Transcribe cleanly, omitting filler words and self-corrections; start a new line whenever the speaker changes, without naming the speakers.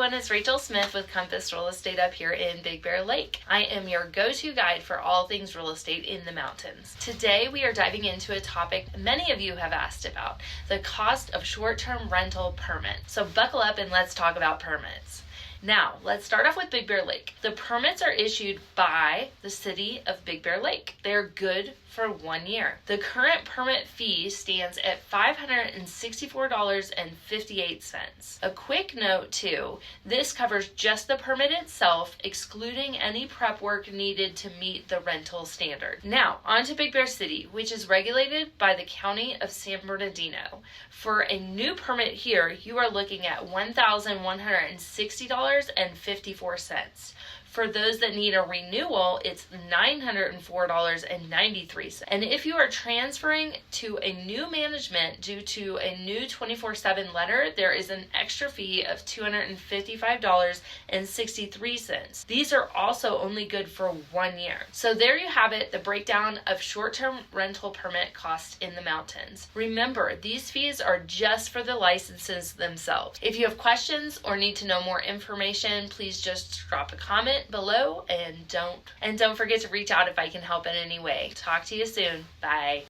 everyone, it's Rachel Smith with Compass Real Estate up here in Big Bear Lake. I am your go-to guide for all things real estate in the mountains. Today we are diving into a topic many of you have asked about, the cost of short-term rental permits. So buckle up and let's talk about permits. Now, let's start off with Big Bear Lake. The permits are issued by the city of Big Bear Lake. They're good for 1 year. The current permit fee stands at $564.58. A quick note too, this covers just the permit itself, excluding any prep work needed to meet the rental standard. Now, on to Big Bear City, which is regulated by the County of San Bernardino. For a new permit here, you are looking at $1,160.54. For those that need a renewal, it's $904.93. And if you are transferring to a new management due to a new 24/7 letter, there is an extra fee of $255.63. These are also only good for 1 year. So there you have it, the breakdown of short-term rental permit costs in the mountains. Remember, these fees are just for the licenses themselves. If you have questions or need to know more information, please just drop a comment below and don't forget to reach out if I can help in any way. Talk to you soon. Bye.